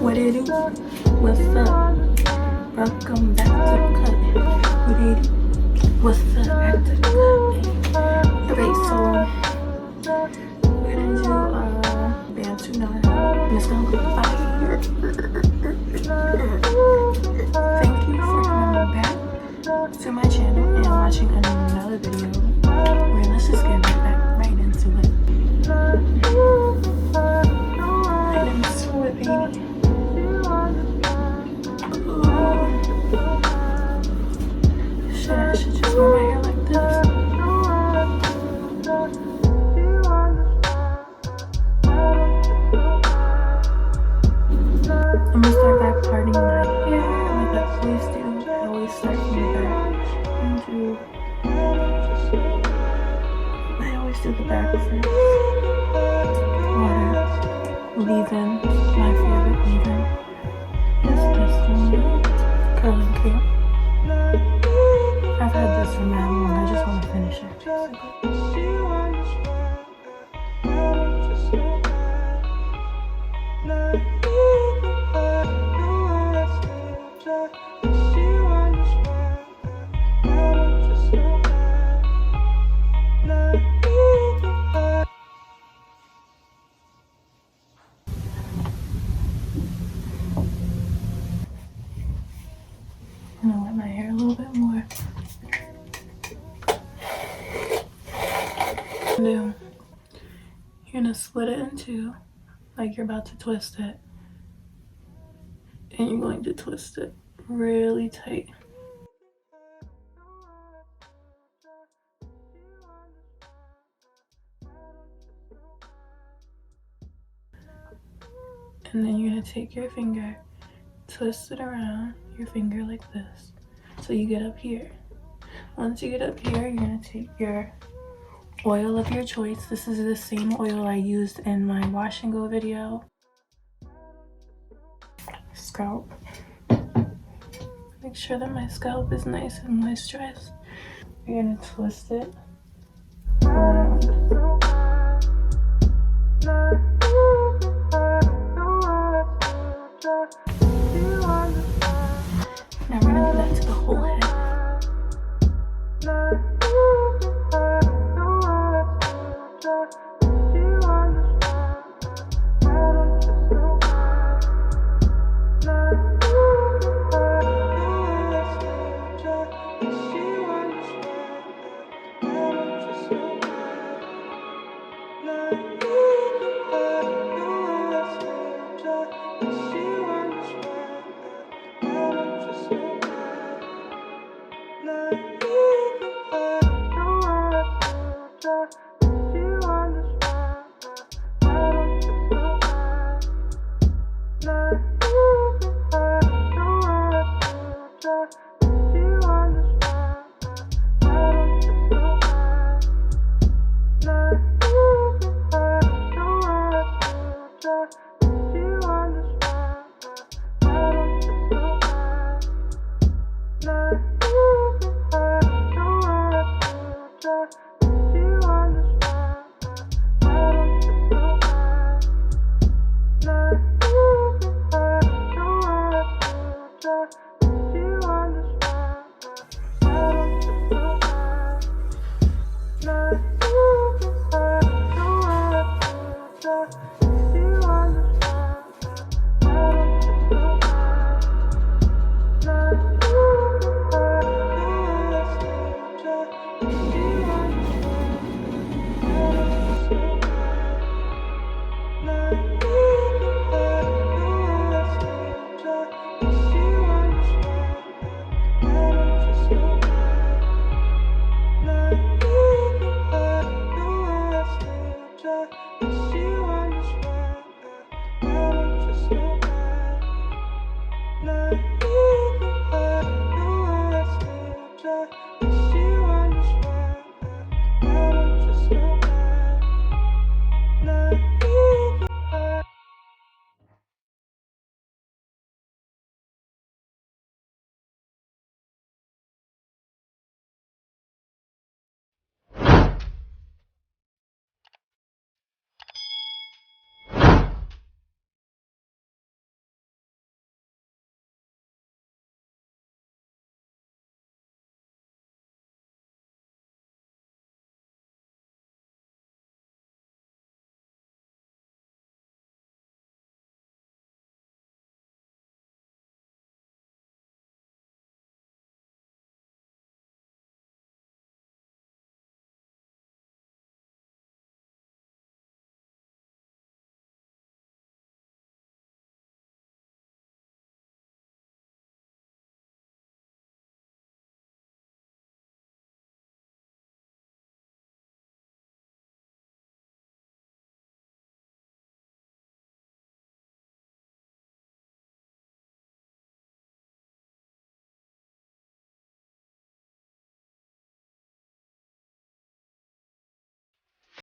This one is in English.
What it do? What's up? Welcome back to the cut. What it do? What's up? Back to the cut. Okay, so we're gonna do BANTU now. It's gonna go fire. Thank you for coming back to my channel and watching another video. Let's just get right into it. Right into it, baby. I should just wear my hair like this. I'm gonna start back parting my hair like I always do. I always start from the back and do. I always do the back first. Water, leave-in. My favorite leave-in is this one, curling cream. I've had this for mad long. I just want to finish it. I'm gonna wet my hair a little bit more. You're gonna split it in two, like you're about to twist it, and you're going to twist it really tight. And then you're gonna take your finger, twist it around your finger like this, so you get up here. Once you get up here, you're gonna take your oil of your choice. This is the same oil I used in my wash and go video. Scalp. Make sure that my scalp is nice and moisturized. You're gonna twist it around. Now we're gonna do that to the whole head.